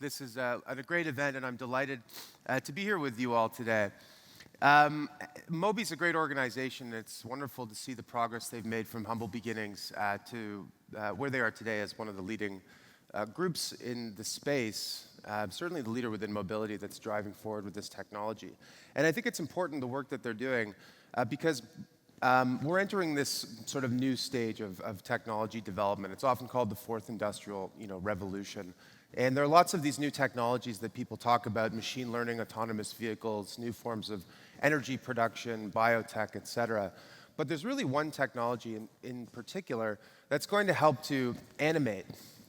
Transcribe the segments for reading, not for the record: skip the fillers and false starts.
This is a great event, and I'm delighted to be here with you all today. MOBI is a great organization. It's wonderful to see the progress they've made from humble beginnings to where they are today as one of the leading groups in the space, certainly the leader within mobility that's driving forward with this technology. And I think it's important, the work that they're doing, because we're entering this sort of new stage of technology development. It's often called the fourth industrial revolution. And there are lots of these new technologies that people talk about: machine learning, autonomous vehicles, new forms of energy production, biotech, et cetera. But there's really one technology in particular that's going to help to animate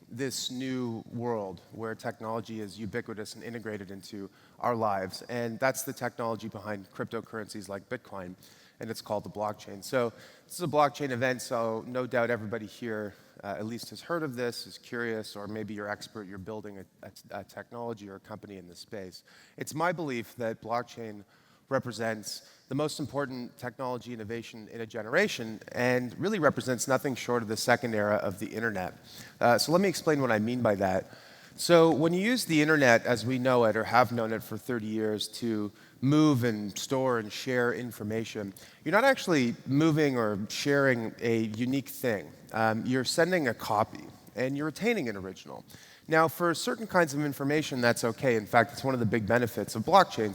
this new world where technology is ubiquitous and integrated into our lives. And that's the technology behind cryptocurrencies like Bitcoin, and it's called the blockchain. So this is a blockchain event, so no doubt everybody here at least has heard of this, is curious, or maybe you're expert, you're building a technology or a company in this space. It's my belief that blockchain represents the most important technology innovation in a generation and really represents nothing short of the second era of the internet. So let me explain what I mean by that. So when you use the internet as we know it, or have known it for 30 years, to move and store and share information, you're not actually moving or sharing a unique thing. You're sending a copy, and you're retaining an original. Now, for certain kinds of information, that's okay. In fact, it's one of the big benefits of blockchain,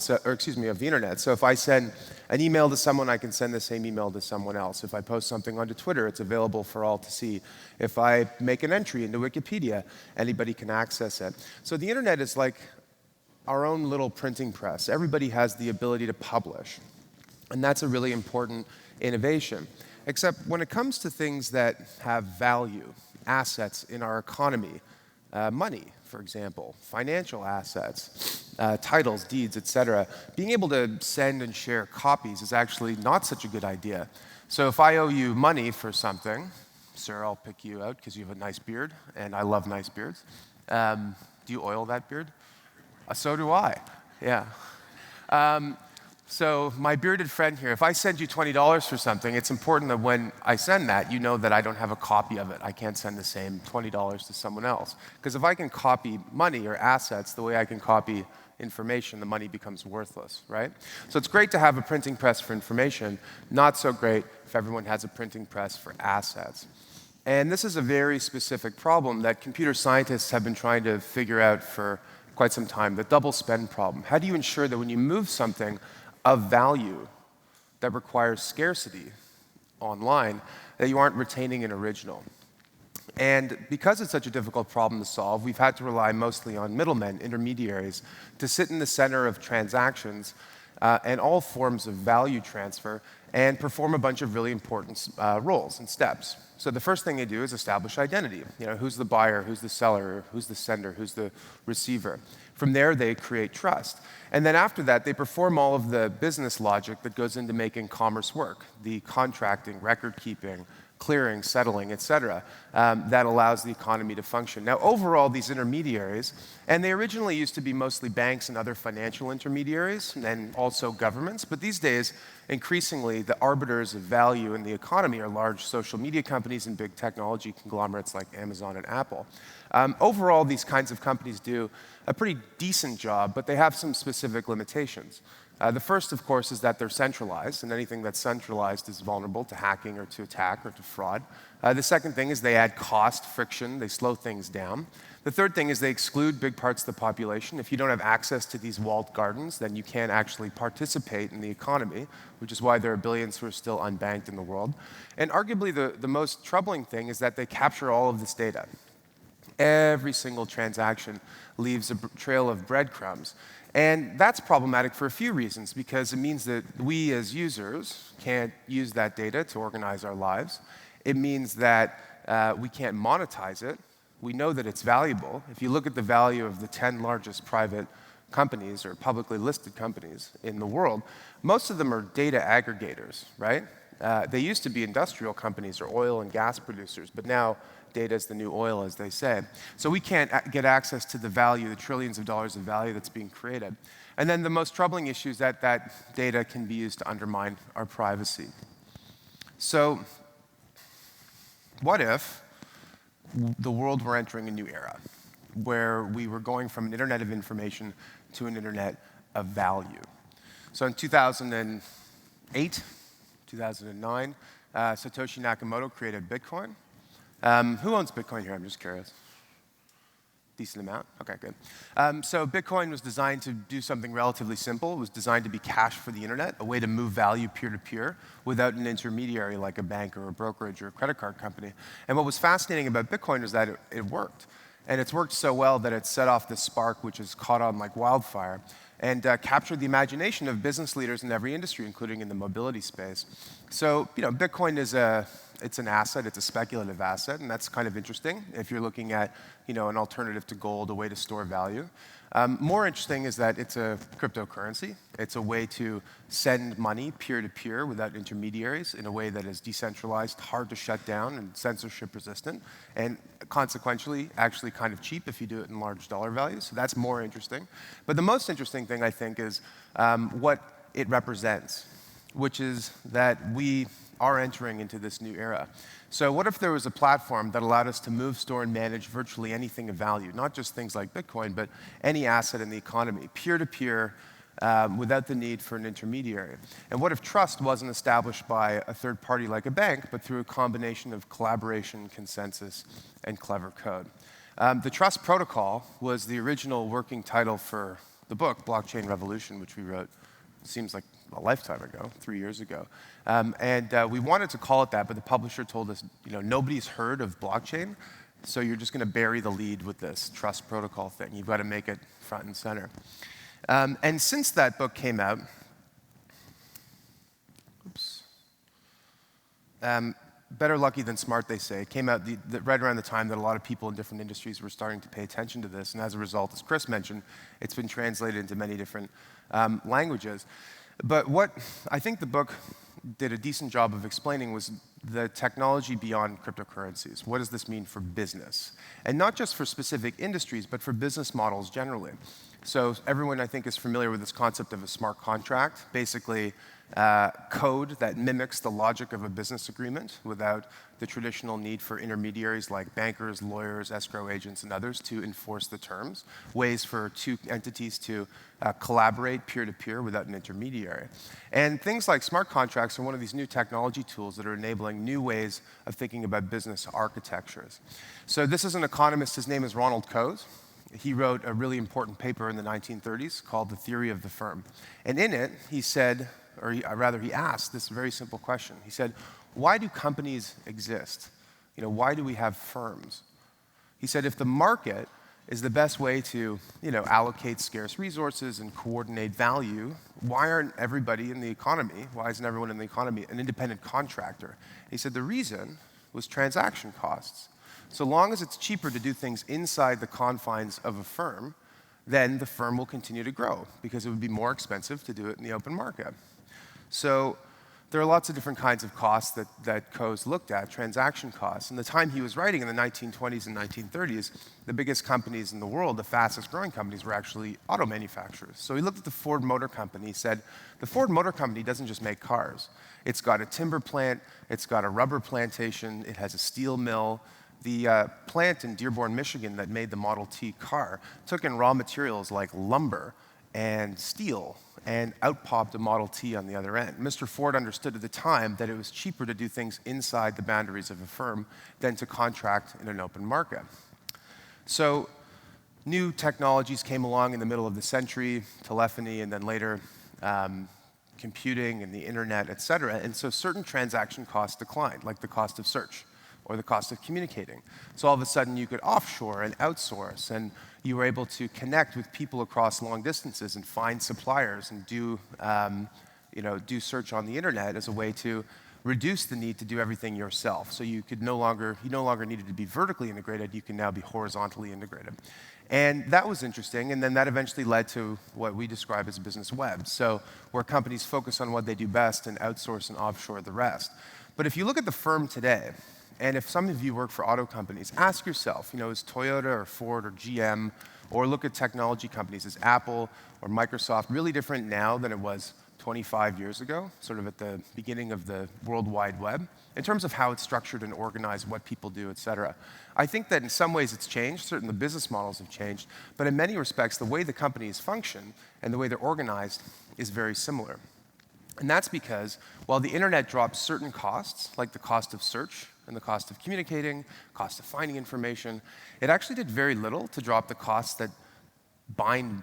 of the internet. So if I send an email to someone, I can send the same email to someone else. If I post something onto Twitter, it's available for all to see. If I make an entry into Wikipedia, anybody can access it. So the internet is like our own little printing press. Everybody has the ability to publish. And that's a really important innovation. Except when it comes to things that have value, assets in our economy, money, for example, financial assets, titles, deeds, etc., being able to send and share copies is actually not such a good idea. So if I owe you money for something, sir, I'll pick you out because you have a nice beard, and I love nice beards. Do you oil that beard? So do I, yeah. So my bearded friend here, if I send you $20 for something, it's important that when I send that, you know that I don't have a copy of it. I can't send the same $20 to someone else. Because if I can copy money or assets the way I can copy information, the money becomes worthless, right? So it's great to have a printing press for information, not so great if everyone has a printing press for assets. And this is a very specific problem that computer scientists have been trying to figure out for quite some time, the double spend problem. How do you ensure that when you move something of value that requires scarcity online, that you aren't retaining an original? And because it's such a difficult problem to solve, we've had to rely mostly on middlemen, intermediaries, to sit in the center of transactions and all forms of value transfer and perform a bunch of really important roles and steps. So the first thing they do is establish identity. Who's the buyer, who's the seller, who's the sender, who's the receiver. From there, they create trust. And then after that, they perform all of the business logic that goes into making commerce work, the contracting, record keeping, clearing, settling, et cetera, that allows the economy to function. Now, overall, these intermediaries, and they originally used to be mostly banks and other financial intermediaries, and also governments, but these days, increasingly, the arbiters of value in the economy are large social media companies and big technology conglomerates like Amazon and Apple. Overall, these kinds of companies do a pretty decent job, but they have some specific limitations. The first, of course, is that they're centralized, and anything that's centralized is vulnerable to hacking or to attack or to fraud. The second thing is they add cost, friction, they slow things down. The third thing is they exclude big parts of the population. If you don't have access to these walled gardens, then you can't actually participate in the economy, which is why there are billions who are still unbanked in the world. And arguably the most troubling thing is that they capture all of this data. Every single transaction leaves a trail of breadcrumbs. And that's problematic for a few reasons, because it means that we as users can't use that data to organize our lives. It means that we can't monetize it. We know that it's valuable. If you look at the value of the 10 largest private companies or publicly listed companies in the world, most of them are data aggregators, right? They used to be industrial companies or oil and gas producers, but now data is the new oil, as they say. So we can't get access to the value, the trillions of dollars of value that's being created. And then the most troubling issue is that that data can be used to undermine our privacy. So what if the world were entering a new era? where we were going from an internet of information to an internet of value. So in 2008, 2009, Satoshi Nakamoto created Bitcoin. Who owns Bitcoin here? I'm just curious. Decent amount? Okay, good. So Bitcoin was designed to do something relatively simple. It was designed to be cash for the internet, a way to move value peer-to-peer without an intermediary like a bank or a brokerage or a credit card company. And what was fascinating about Bitcoin was that it worked. And it's worked so well that it set off this spark which has caught on like wildfire and captured the imagination of business leaders in every industry, including in the mobility space. So, Bitcoin is it's an asset, it's a speculative asset, and that's kind of interesting if you're looking at, an alternative to gold, a way to store value. More interesting is that it's a cryptocurrency. It's a way to send money peer-to-peer without intermediaries in a way that is decentralized, hard to shut down, and censorship resistant, and consequentially actually kind of cheap if you do it in large dollar values. So that's more interesting. But the most interesting thing, I think, is what it represents, which is that we are entering into this new era. So what if there was a platform that allowed us to move, store, and manage virtually anything of value, not just things like Bitcoin, but any asset in the economy, peer-to-peer, without the need for an intermediary? And what if trust wasn't established by a third party like a bank, but through a combination of collaboration, consensus, and clever code? The Trust Protocol was the original working title for the book, Blockchain Revolution, which we wrote, seems like a lifetime ago, 3 years ago. We wanted to call it that, but the publisher told us, nobody's heard of blockchain, so you're just going to bury the lead with this trust protocol thing. You've got to make it front and center. And since that book came out, better lucky than smart, they say. It came out right around the time that a lot of people in different industries were starting to pay attention to this. And as a result, as Chris mentioned, it's been translated into many different languages. But what I think the book did a decent job of explaining was the technology beyond cryptocurrencies. What does this mean for business? And not just for specific industries, but for business models generally. So everyone, I think, is familiar with this concept of a smart contract, basically code that mimics the logic of a business agreement without the traditional need for intermediaries like bankers, lawyers, escrow agents, and others to enforce the terms, ways for two entities to collaborate peer-to-peer without an intermediary. And things like smart contracts are one of these new technology tools that are enabling new ways of thinking about business architectures. So this is an economist, his name is Ronald Coase. He wrote a really important paper in the 1930s called The Theory of the Firm. And in it, he said, he asked this very simple question. He said, why do companies exist? Why do we have firms? He said, if the market is the best way to, allocate scarce resources and coordinate value, why aren't everybody in the economy, why isn't everyone in the economy an independent contractor? He said the reason was transaction costs. So long as it's cheaper to do things inside the confines of a firm, then the firm will continue to grow because it would be more expensive to do it in the open market. So there are lots of different kinds of costs that Coase looked at, transaction costs. And the time he was writing in the 1920s and 1930s, the biggest companies in the world, the fastest growing companies, were actually auto manufacturers. So he looked at the Ford Motor Company. He said, the Ford Motor Company doesn't just make cars. It's got a timber plant, it's got a rubber plantation, it has a steel mill. The plant in Dearborn, Michigan that made the Model T car took in raw materials like lumber and steel and out-popped a Model T on the other end. Mr. Ford understood at the time that it was cheaper to do things inside the boundaries of a firm than to contract in an open market. So new technologies came along in the middle of the century, telephony, and then later computing and the internet, et cetera. And so certain transaction costs declined, like the cost of search or the cost of communicating. So all of a sudden you could offshore and outsource, and you were able to connect with people across long distances and find suppliers and do search on the internet as a way to reduce the need to do everything yourself. So you no longer needed to be vertically integrated, you can now be horizontally integrated. And that was interesting, and then that eventually led to what we describe as business web. So where companies focus on what they do best and outsource and offshore the rest. But if you look at the firm today, and if some of you work for auto companies, ask yourself, is Toyota or Ford or GM, or look at technology companies, is Apple or Microsoft really different now than it was 25 years ago, sort of at the beginning of the World Wide Web, in terms of how it's structured and organized, what people do, et cetera. I think that in some ways it's changed. Certainly the business models have changed. But in many respects, the way the companies function and the way they're organized is very similar. And that's because while the internet dropped certain costs, like the cost of search and the cost of communicating, cost of finding information, it actually did very little to drop the costs that bind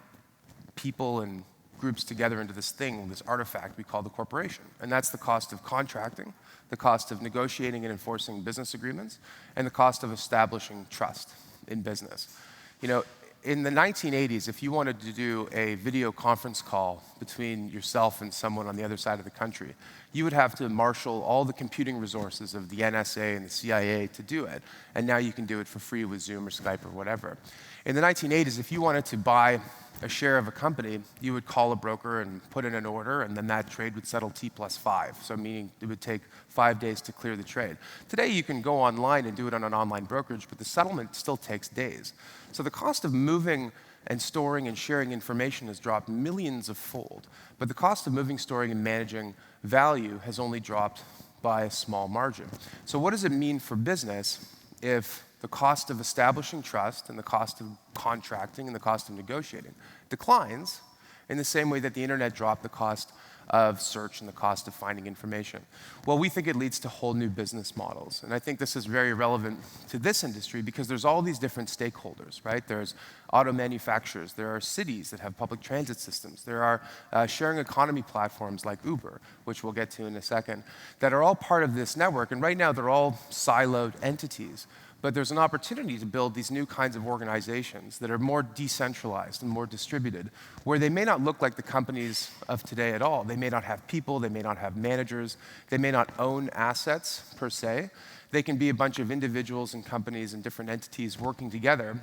people and groups together into this thing, this artifact we call the corporation. And that's the cost of contracting, the cost of negotiating and enforcing business agreements, and the cost of establishing trust in business. You know, in the 1980s, if you wanted to do a video conference call between yourself and someone on the other side of the country, you would have to marshal all the computing resources of the NSA and the CIA to do it. And now you can do it for free with Zoom or Skype or whatever. In the 1980s, if you wanted to buy a share of a company, you would call a broker and put in an order, and then that trade would settle T+5, so meaning it would take 5 days to clear the trade. Today, you can go online and do it on an online brokerage, but the settlement still takes days. So the cost of moving and storing and sharing information has dropped millions of fold, but the cost of moving, storing, and managing value has only dropped by a small margin. So what does it mean for business if the cost of establishing trust and the cost of contracting and the cost of negotiating declines in the same way that the internet dropped the cost of search and the cost of finding information? Well, we think it leads to whole new business models. And I think this is very relevant to this industry because there's all these different stakeholders, right? There's auto manufacturers, there are cities that have public transit systems, there are sharing economy platforms like Uber, which we'll get to in a second, that are all part of this network. And right now, they're all siloed entities. But there's an opportunity to build these new kinds of organizations that are more decentralized and more distributed, where they may not look like the companies of today at all. They may not have people, they may not have managers, they may not own assets per se. They can be a bunch of individuals and companies and different entities working together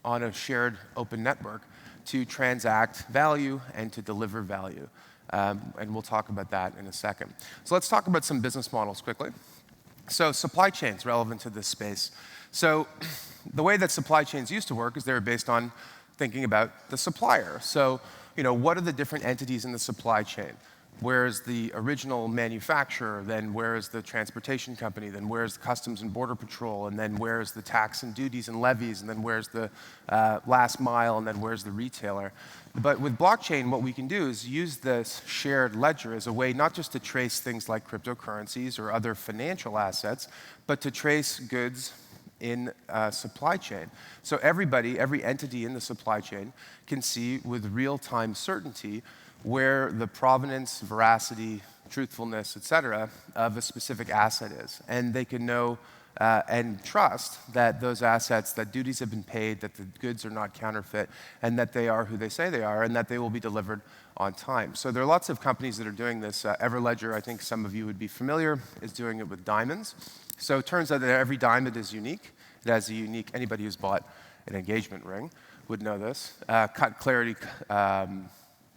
on a shared open network to transact value and to deliver value. And we'll talk about that in a second. So let's talk about some business models quickly. So supply chains relevant to this space. So the way that supply chains used to work is they were based on thinking about the supplier. So, you know, what are the different entities in the supply chain? Where is the original manufacturer? Then where is the transportation company? Then where is the Customs and Border Patrol? And then where is the tax and duties and levies? And then where's the last mile? And then where's the retailer? But with blockchain, what we can do is use this shared ledger as a way not just to trace things like cryptocurrencies or other financial assets, but to trace goods in a supply chain. So everybody, every entity in the supply chain can see with real-time certainty where the provenance, veracity, truthfulness, et cetera, of a specific asset is. And they can know and trust that those assets, that duties have been paid, that the goods are not counterfeit, and that they are who they say they are, and that they will be delivered on time. So there are lots of companies that are doing this. Everledger, I think some of you would be familiar, is doing it with diamonds. So it turns out that every diamond is unique. It has a unique, anybody who's bought an engagement ring would know this. Cut, clarity,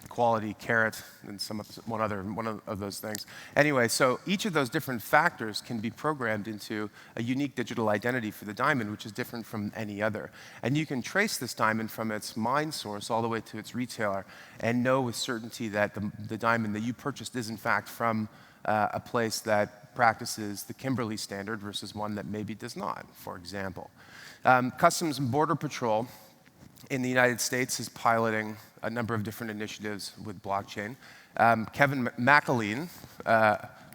quality, carat, and one of those things. Anyway, so each of those different factors can be programmed into a unique digital identity for the diamond, which is different from any other. And you can trace this diamond from its mine source all the way to its retailer and know with certainty that the diamond that you purchased is in fact from a place that practices the Kimberley standard versus one that maybe does not, for example. Customs and Border Patrol in the United States is piloting a number of different initiatives with blockchain. Kevin McAleen,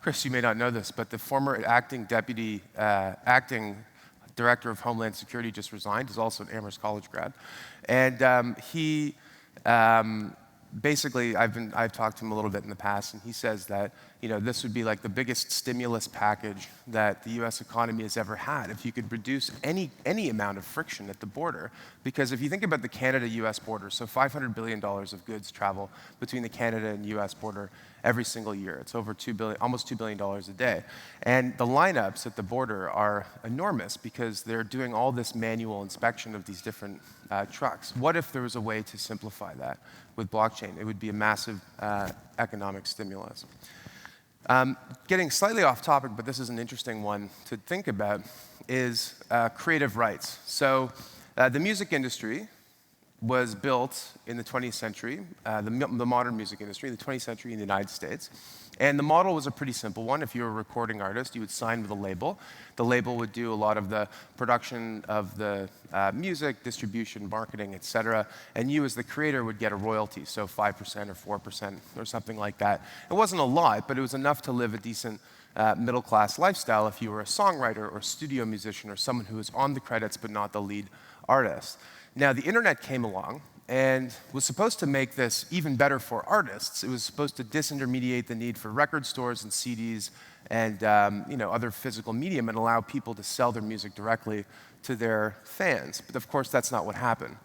Chris, you may not know this, but the former acting director of Homeland Security just resigned. He's also an Amherst College grad. And he basically, I've talked to him a little bit in the past, and he says that this would be like the biggest stimulus package that the U.S. economy has ever had if you could reduce any amount of friction at the border. Because if you think about the Canada-U.S. border, so $500 billion of goods travel between the Canada and U.S. border every single year. It's over almost $2 billion a day. And the lineups at the border are enormous because they're doing all this manual inspection of these different trucks. What if there was a way to simplify that with blockchain? It would be a massive economic stimulus. Getting slightly off topic, but this is an interesting one to think about, is creative rights. So the music industry was built in the 20th century, the modern music industry, in the 20th century in the United States. And the model was a pretty simple one. If you were a recording artist, you would sign with a label. The label would do a lot of the production of the music, distribution, marketing, et cetera. And you, as the creator, would get a royalty, so 5% or 4% or something like that. It wasn't a lot, but it was enough to live a decent middle-class lifestyle if you were a songwriter or studio musician or someone who was on the credits but not the lead artist. Now, the internet came along and was supposed to make this even better for artists. It was supposed to disintermediate the need for record stores and CDs and other physical medium and allow people to sell their music directly to their fans. But of course, that's not what happened.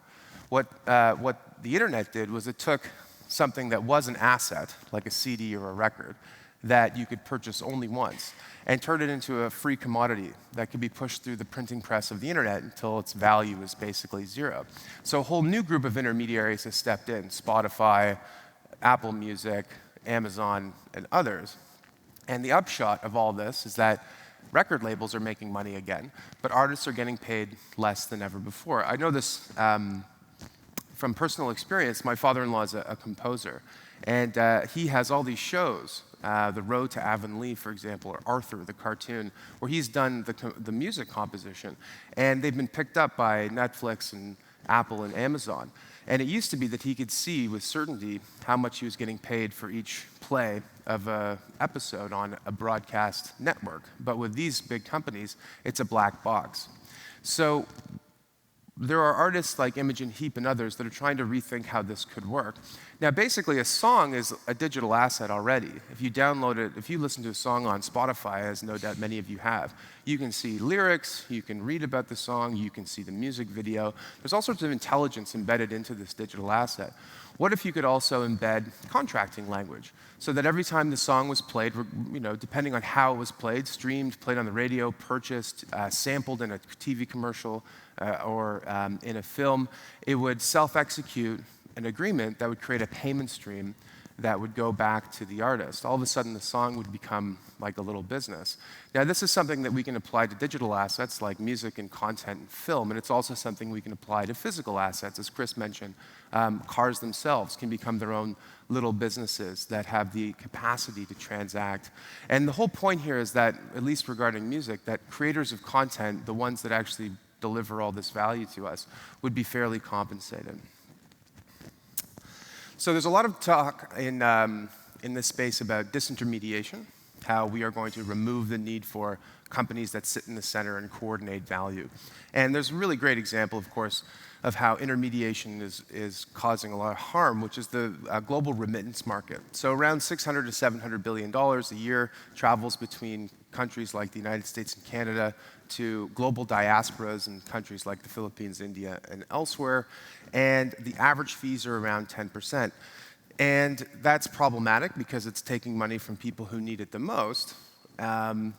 What the internet did was it took something that was an asset, like a CD or a record, that you could purchase only once, and turn it into a free commodity that could be pushed through the printing press of the internet until its value is basically zero. So a whole new group of intermediaries has stepped in: Spotify, Apple Music, Amazon, and others. And the upshot of all this is that record labels are making money again, but artists are getting paid less than ever before. I know this from personal experience. My father-in-law is a composer, and he has all these shows, The Road to Avonlea, for example, or Arthur, the cartoon, where he's done the music composition. And they've been picked up by Netflix and Apple and Amazon. And it used to be that he could see with certainty how much he was getting paid for each play of an episode on a broadcast network. But with these big companies, it's a black box. So there are artists like Imogen Heap and others that are trying to rethink how this could work. Now, basically, a song is a digital asset already. If you download it, if you listen to a song on Spotify, as no doubt many of you have, you can see lyrics, you can read about the song, you can see the music video. There's all sorts of intelligence embedded into this digital asset. What if you could also embed contracting language so that every time the song was played, depending on how it was played, streamed, played on the radio, purchased, sampled in a TV commercial, or in a film, it would self-execute an agreement that would create a payment stream that would go back to the artist. All of a sudden, the song would become like a little business. Now, this is something that we can apply to digital assets like music and content and film, and it's also something we can apply to physical assets. As Chris mentioned, cars themselves can become their own little businesses that have the capacity to transact. And the whole point here is that, at least regarding music, that creators of content, the ones that actually deliver all this value to us, would be fairly compensated. So there's a lot of talk in this space about disintermediation, how we are going to remove the need for companies that sit in the center and coordinate value. And there's a really great example, of course, of how intermediation is causing a lot of harm, which is the global remittance market. So around $600 to $700 billion a year travels between countries like the United States and Canada to global diasporas in countries like the Philippines, India, and elsewhere. And the average fees are around 10%. And that's problematic because it's taking money from people who need it the most. According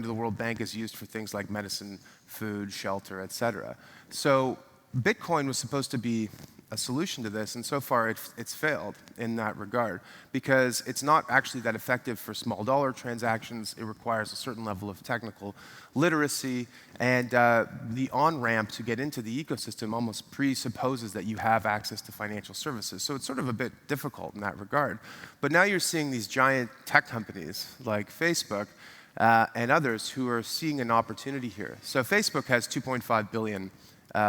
to the World Bank, is used for things like medicine, food, shelter, et cetera. So Bitcoin was supposed to be a solution to this, and so far it's failed in that regard because it's not actually that effective for small dollar transactions. It requires a certain level of technical literacy, and the on-ramp to get into the ecosystem almost presupposes that you have access to financial services. So it's sort of a bit difficult in that regard. But now you're seeing these giant tech companies like Facebook and others who are seeing an opportunity here. So Facebook has 2.5 billion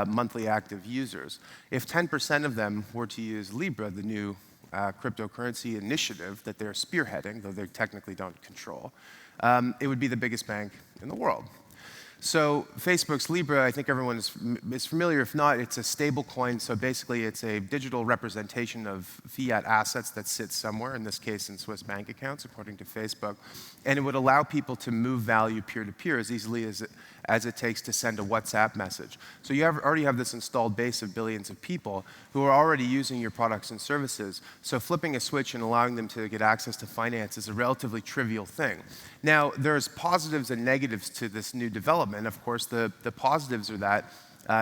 monthly active users. If 10% of them were to use Libra, the new cryptocurrency initiative that they're spearheading, though they technically don't control, it would be the biggest bank in the world. So Facebook's Libra, I think everyone is familiar. If not, it's a stable coin. So basically, it's a digital representation of fiat assets that sits somewhere, in this case in Swiss bank accounts, according to Facebook. And it would allow people to move value peer-to-peer as easily as it takes to send a WhatsApp message. So you already have this installed base of billions of people who are already using your products and services. So flipping a switch and allowing them to get access to finance is a relatively trivial thing. Now, there's positives and negatives to this new development. Of course, the positives are that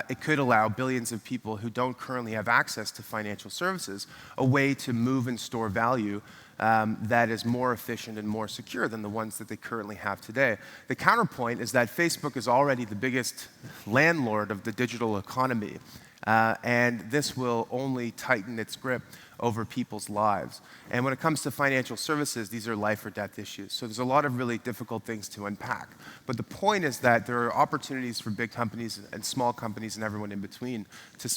it could allow billions of people who don't currently have access to financial services a way to move and store value that is more efficient and more secure than the ones that they currently have today. The counterpoint is that Facebook is already the biggest landlord of the digital economy. And this will only tighten its grip over people's lives. And when it comes to financial services, these are life or death issues. So there's a lot of really difficult things to unpack. But the point is that there are opportunities for big companies and small companies and everyone in between to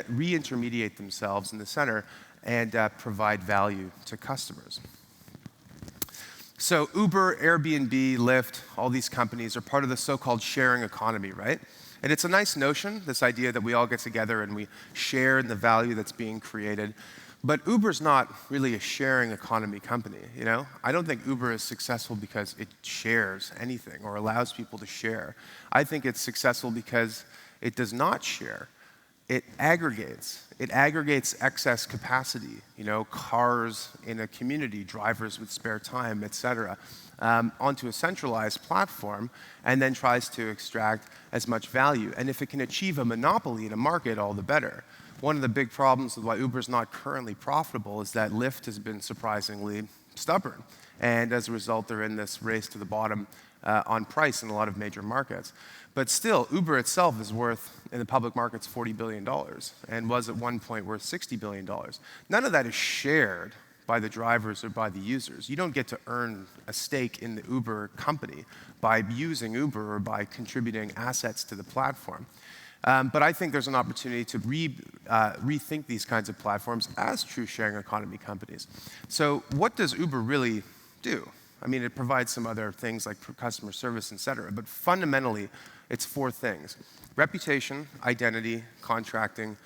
re-intermediate themselves in the center and provide value to customers. So Uber, Airbnb, Lyft, all these companies are part of the so-called sharing economy, right? And it's a nice notion, this idea that we all get together and we share in the value that's being created. But Uber's not really a sharing economy company, you know? I don't think Uber is successful because it shares anything or allows people to share. I think it's successful because it does not share. It aggregates. It aggregates excess capacity, you know, cars in a community, drivers with spare time, et cetera, onto a centralized platform, and then tries to extract as much value. And if it can achieve a monopoly in a market, all the better. One of the big problems with why Uber's not currently profitable is that Lyft has been surprisingly stubborn. And as a result, they're in this race to the bottom on price in a lot of major markets. But still, Uber itself is worth, in the public markets, $40 billion, and was at one point worth $60 billion. None of that is shared by the drivers or by the users. You don't get to earn a stake in the Uber company by using Uber or by contributing assets to the platform. But I think there's an opportunity to rethink these kinds of platforms as true sharing economy companies. So what does Uber really do? I mean, it provides some other things like customer service, et cetera, but fundamentally, it's four things: reputation, identity, contracting,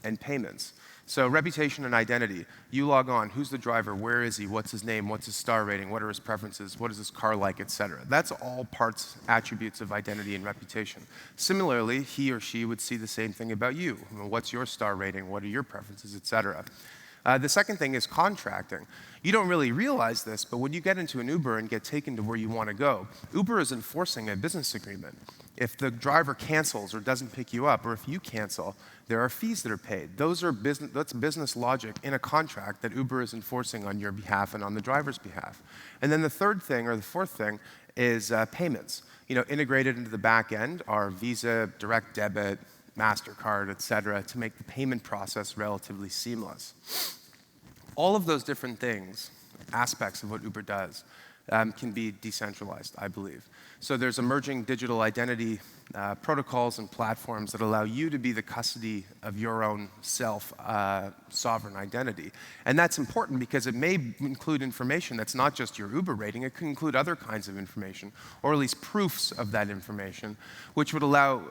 and payments. So reputation and identity. You log on, who's the driver, where is he, what's his name, what's his star rating, what are his preferences, what is his car like, et cetera. That's all parts, attributes of identity and reputation. Similarly, he or she would see the same thing about you. What's your star rating, what are your preferences, et cetera. The second thing is contracting. You don't really realize this, but when you get into an Uber and get taken to where you want to go, Uber is enforcing a business agreement. If the driver cancels or doesn't pick you up, or if you cancel, there are fees that are paid. That's business logic in a contract that Uber is enforcing on your behalf and on the driver's behalf. And then the third thing, or the fourth thing, is payments. You know, integrated into the back end are Visa, direct debit, MasterCard, et cetera, to make the payment process relatively seamless. All of those different things, aspects of what Uber does, can be decentralized, I believe. So there's emerging digital identity protocols and platforms that allow you to be the custody of your own sovereign identity. And that's important because it may include information that's not just your Uber rating, it could include other kinds of information, or at least proofs of that information, which would allow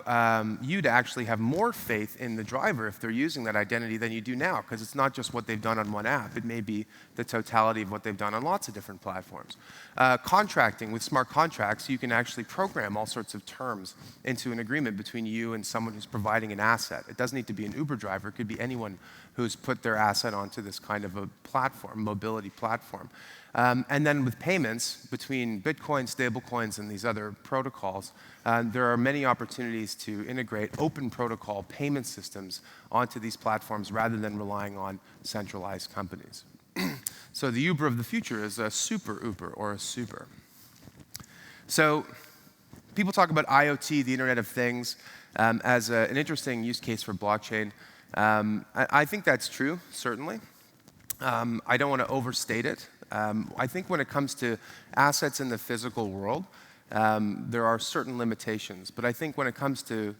you to actually have more faith in the driver if they're using that identity than you do now, because it's not just what they've done on one app, it may be the totality of what they've done on lots of different platforms. Contracting, with smart contracts, you can actually program all sorts of terms into an agreement between you and someone who's providing an asset. It doesn't need to be an Uber driver, it could be anyone who's put their asset onto this kind of a platform, mobility platform. And then with payments, between Bitcoin, stablecoins, and these other protocols, there are many opportunities to integrate open protocol payment systems onto these platforms rather than relying on centralized companies. So the Uber of the future is a super Uber, or a super. So people talk about IoT, the Internet of Things, as an interesting use case for blockchain. I think that's true, certainly. I don't want to overstate it. I think when it comes to assets in the physical world, there are certain limitations. But I think when it comes to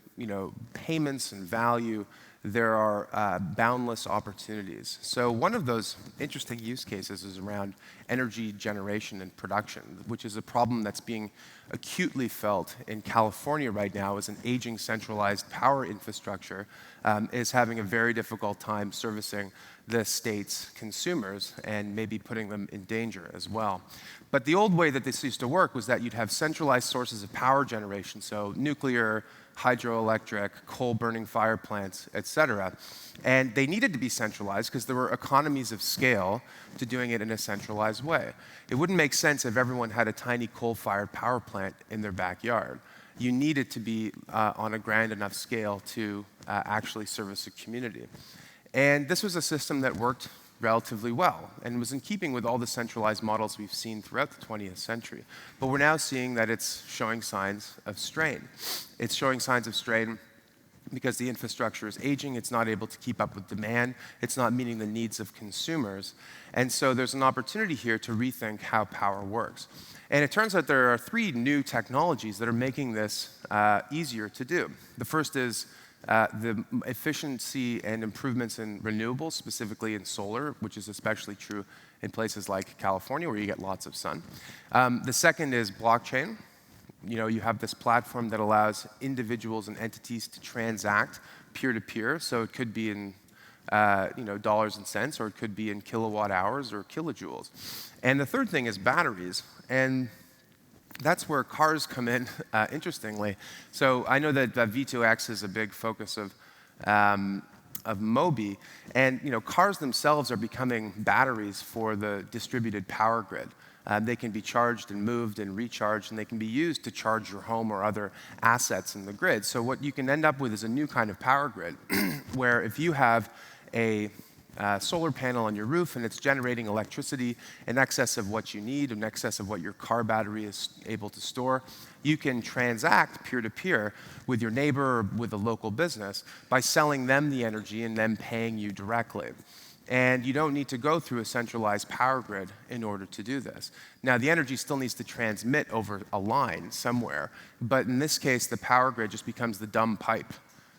payments and value, there are boundless opportunities. So one of those interesting use cases is around energy generation and production, which is a problem that's being acutely felt in California right now as an aging centralized power infrastructure is having a very difficult time servicing the state's consumers and maybe putting them in danger as well. But the old way that this used to work was that you'd have centralized sources of power generation, so nuclear, hydroelectric, coal-burning fire plants, et cetera. And they needed to be centralized because there were economies of scale to doing it in a centralized way. It wouldn't make sense if everyone had a tiny coal-fired power plant in their backyard. You needed to be on a grand enough scale to actually service a community. And this was a system that worked relatively well and was in keeping with all the centralized models we've seen throughout the 20th century. But we're now seeing that it's showing signs of strain. It's showing signs of strain because the infrastructure is aging, it's not able to keep up with demand, it's not meeting the needs of consumers. And so there's an opportunity here to rethink how power works. And it turns out there are 3 new technologies that are making this easier to do. The first is the efficiency and improvements in renewables, specifically in solar, which is especially true in places like California, where you get lots of sun. The second is blockchain. You have this platform that allows individuals and entities to transact peer-to-peer. So it could be in dollars and cents, or it could be in kilowatt hours or kilojoules. And the third thing is batteries. And that's where cars come in, interestingly. So I know that V2X is a big focus of MOBI. And cars themselves are becoming batteries for the distributed power grid. They can be charged and moved and recharged, and they can be used to charge your home or other assets in the grid. So what you can end up with is a new kind of power grid, where if you have a solar panel on your roof and it's generating electricity in excess of what you need, in excess of what your car battery is able to store, you can transact peer-to-peer with your neighbor or with a local business by selling them the energy and them paying you directly. And you don't need to go through a centralized power grid in order to do this. Now, the energy still needs to transmit over a line somewhere, but in this case, the power grid just becomes the dumb pipe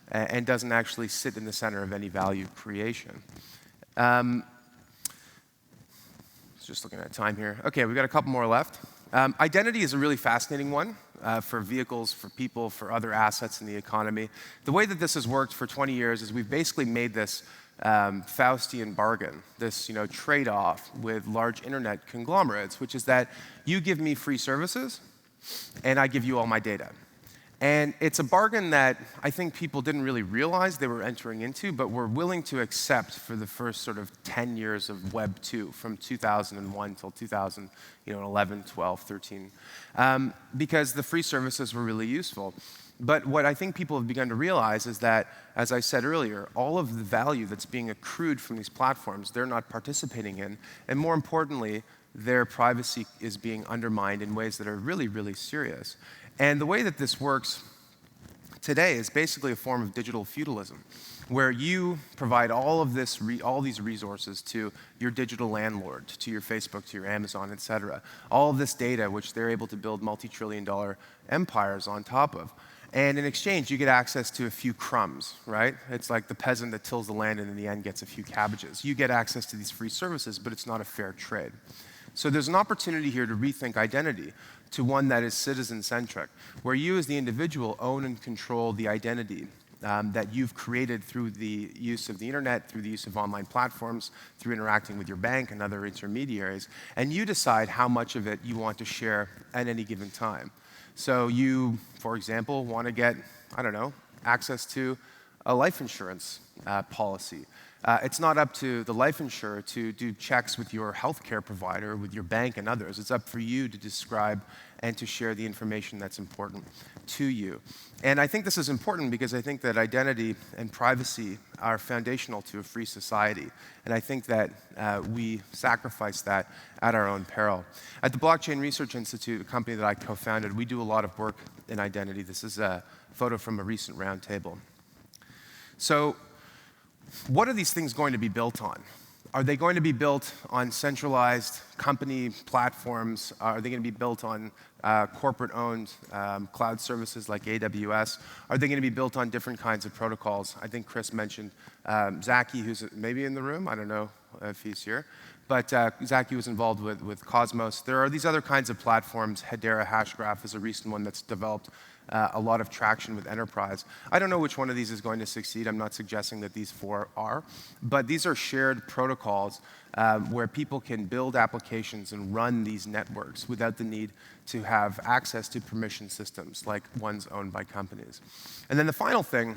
and doesn't actually sit in the center of any value creation. Just looking at time here. Okay, we've got a couple more left. Identity is a really fascinating one for vehicles, for people, for other assets in the economy. The way that this has worked for 20 years is we've basically made this Faustian bargain, this trade-off with large internet conglomerates, which is that you give me free services and I give you all my data. And it's a bargain that I think people didn't really realize they were entering into, but were willing to accept for the first sort of 10 years of Web 2, from 2001 till 2011, 12, 13, because the free services were really useful. But what I think people have begun to realize is that, as I said earlier, all of the value that's being accrued from these platforms, they're not participating in. And more importantly, their privacy is being undermined in ways that are really, really serious. And the way that this works today is basically a form of digital feudalism, where you provide all these resources to your digital landlord, to your Facebook, to your Amazon, et cetera. All of this data, which they're able to build multi-trillion-dollar empires on top of. And in exchange, you get access to a few crumbs, right? It's like the peasant that tills the land and in the end gets a few cabbages. You get access to these free services, but it's not a fair trade. So there's an opportunity here to rethink identity to one that is citizen-centric, where you as the individual own and control the identity that you've created through the use of the internet, through the use of online platforms, through interacting with your bank and other intermediaries, and you decide how much of it you want to share at any given time. So you, for example, want to get, access to a life insurance policy. It's not up to the life insurer to do checks with your healthcare provider, with your bank and others. It's up for you to describe and to share the information that's important to you. And I think this is important because I think that identity and privacy are foundational to a free society. And I think that we sacrifice that at our own peril. At the Blockchain Research Institute, a company that I co-founded, we do a lot of work in identity. This is a photo from a recent roundtable. So what are these things going to be built on? Are they going to be built on centralized company platforms? Are they going to be built on corporate-owned cloud services like AWS? Are they going to be built on different kinds of protocols? I think Chris mentioned Zaki, who's maybe in the room. I don't know if he's here. But Zaki was involved with Cosmos. There are these other kinds of platforms. Hedera Hashgraph is a recent one that's developed a lot of traction with enterprise. I don't know which one of these is going to succeed. I'm not suggesting that these 4 are. But these are shared protocols where people can build applications and run these networks without the need to have access to permission systems like ones owned by companies. And then the final thing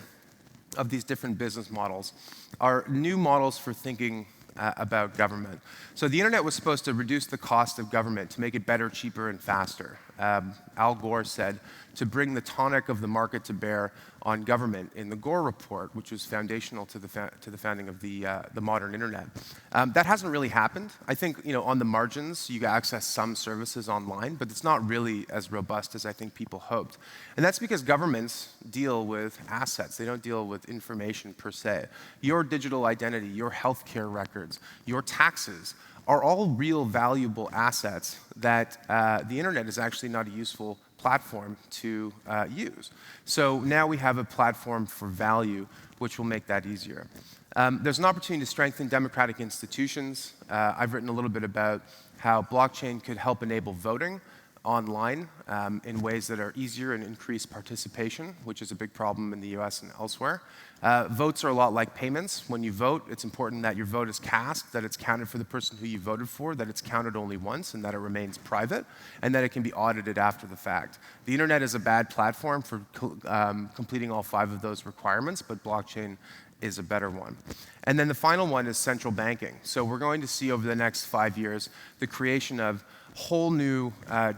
of these different business models are new models for thinking about government. So the internet was supposed to reduce the cost of government, to make it better, cheaper, and faster. Al Gore said, to bring the tonic of the market to bear on government in the Gore Report, which was foundational to the founding of the modern internet. That hasn't really happened. I think on the margins, you access some services online, but it's not really as robust as I think people hoped. And that's because governments deal with assets. They don't deal with information per se. Your digital identity, your healthcare records, your taxes are all real valuable assets that the internet is actually not a useful platform to use. So now we have a platform for value, which will make that easier. There's an opportunity to strengthen democratic institutions. I've written a little bit about how blockchain could help enable voting online in ways that are easier and increase participation, which is a big problem in the US and elsewhere. Votes are a lot like payments. When you vote, it's important that your vote is cast, that it's counted for the person who you voted for, that it's counted only once, and that it remains private, and that it can be audited after the fact. The internet is a bad platform for completing all 5 of those requirements, but blockchain is a better one. And then the final one is central banking. So we're going to see over the next 5 years the creation of whole new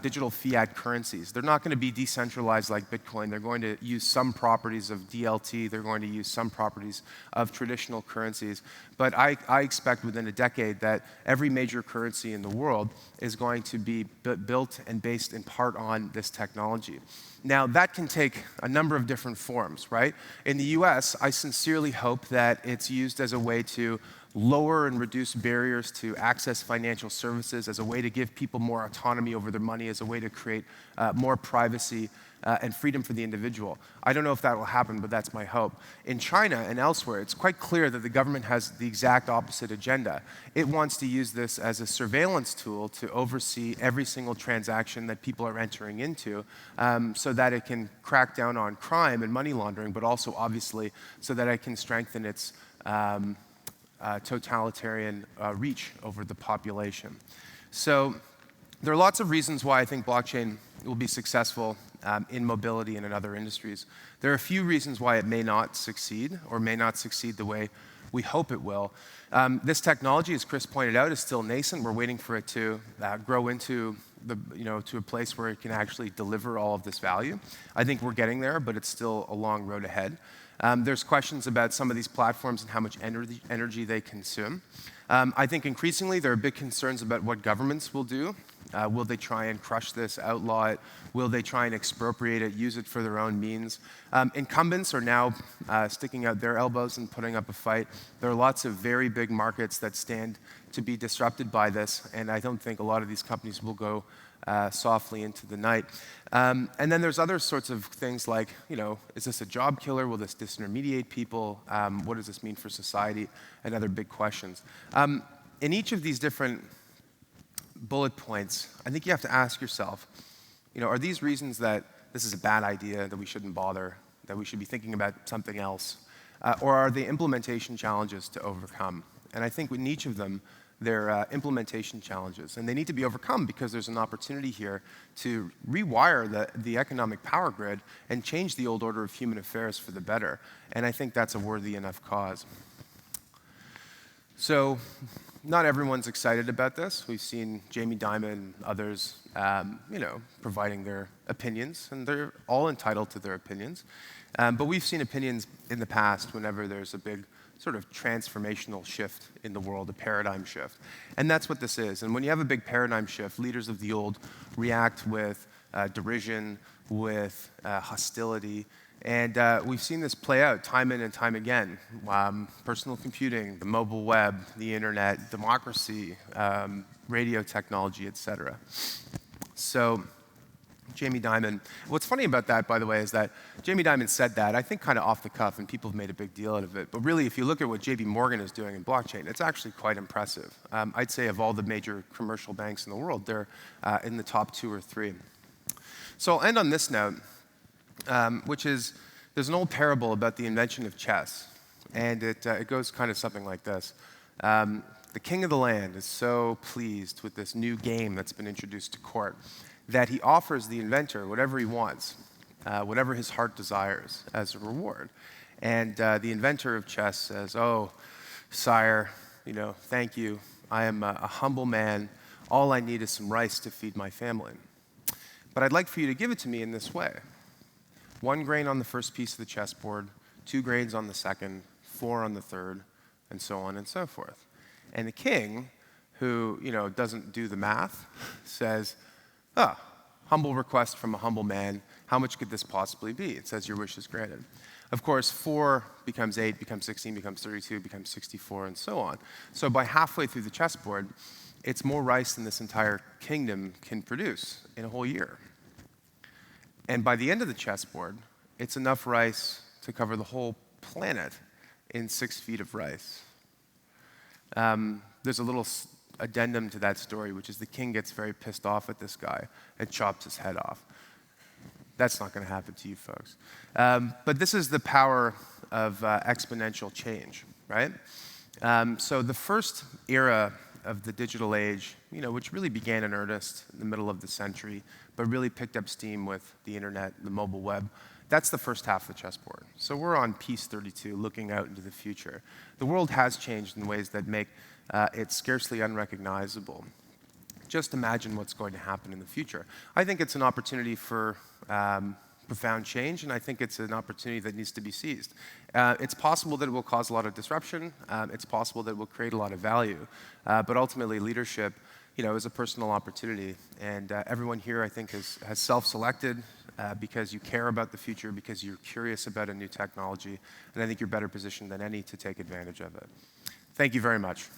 digital fiat currencies. They're not going to be decentralized like Bitcoin. They're going to use some properties of DLT. They're going to use some properties of traditional currencies. But I expect within a decade that every major currency in the world is going to be built and based in part on this technology. Now, that can take a number of different forms, right? In the US, I sincerely hope that it's used as a way to lower and reduce barriers to access financial services, as a way to give people more autonomy over their money, as a way to create more privacy and freedom for the individual. I don't know if that will happen, but that's my hope. In China and elsewhere, it's quite clear that the government has the exact opposite agenda. It wants to use this as a surveillance tool to oversee every single transaction that people are entering into, so that it can crack down on crime and money laundering, but also obviously so that it can strengthen its totalitarian reach over the population. So there are lots of reasons why I think blockchain will be successful in mobility and in other industries. There are a few reasons why it may not succeed, or may not succeed the way we hope it will. This technology, as Chris pointed out, is still nascent. We're waiting for it to grow into to a place where it can actually deliver all of this value. I think we're getting there, but it's still a long road ahead. There's questions about some of these platforms and how much energy they consume. I think increasingly there are big concerns about what governments will do. Will they try and crush this, outlaw it? Will they try and expropriate it, use it for their own means? Incumbents are now sticking out their elbows and putting up a fight. There are lots of very big markets that stand to be disrupted by this, and I don't think a lot of these companies will go softly into the night. And then there's other sorts of things like, is this a job killer? Will this disintermediate people? What does this mean for society? And other big questions. In each of these different bullet points, I think you have to ask yourself, are these reasons that this is a bad idea, that we shouldn't bother, that we should be thinking about something else? Or are they implementation challenges to overcome? And I think in each of them, they're implementation challenges. And they need to be overcome because there's an opportunity here to rewire the economic power grid and change the old order of human affairs for the better. And I think that's a worthy enough cause. So not everyone's excited about this. We've seen Jamie Dimon and others providing their opinions, and they're all entitled to their opinions. But we've seen opinions in the past whenever there's a big sort of transformational shift in the world, a paradigm shift. And that's what this is. And when you have a big paradigm shift, leaders of the old react with derision, with hostility. And we've seen this play out time in and time again. Personal computing, the mobile web, the internet, democracy, radio technology, et cetera. So Jamie Dimon, what's funny about that, by the way, is that Jamie Dimon said that, I think kind of off the cuff, and people have made a big deal out of it. But really, if you look at what JP Morgan is doing in blockchain, it's actually quite impressive. I'd say of all the major commercial banks in the world, they're in the top 2 or 3. So I'll end on this note, which is, there's an old parable about the invention of chess. And it goes kind of something like this. The king of the land is so pleased with this new game that's been introduced to court that he offers the inventor whatever he wants, whatever his heart desires as a reward. And the inventor of chess says, "Oh, sire, thank you. I am a humble man. All I need is some rice to feed my family." but I'd like for you to give it to me in this way. 1 grain on the first piece of the chessboard, 2 grains on the second, 4 on the third, and so on and so forth. And the king, who doesn't do the math, says, humble request from a humble man. How much could this possibly be? It says your wish is granted. Of course, 4 becomes 8, becomes 16, becomes 32, becomes 64, and so on. So by halfway through the chessboard, it's more rice than this entire kingdom can produce in a whole year. And by the end of the chessboard, it's enough rice to cover the whole planet in 6 feet of rice. There's a little addendum to that story, which is the king gets very pissed off at this guy and chops his head off. That's not going to happen to you folks. But this is the power of exponential change, right? So the first era of the digital age, which really began in earnest in the middle of the century, but really picked up steam with the internet, the mobile web, that's the first half of the chessboard. So we're on piece 32, looking out into the future. The world has changed in ways that make it scarcely unrecognizable. Just imagine what's going to happen in the future. I think it's an opportunity for profound change, and I think it's an opportunity that needs to be seized. It's possible that it will cause a lot of disruption. It's possible that it will create a lot of value. But ultimately, leadership is a personal opportunity. And everyone here, I think, has self-selected because you care about the future, because you're curious about a new technology. And I think you're better positioned than any to take advantage of it. Thank you very much.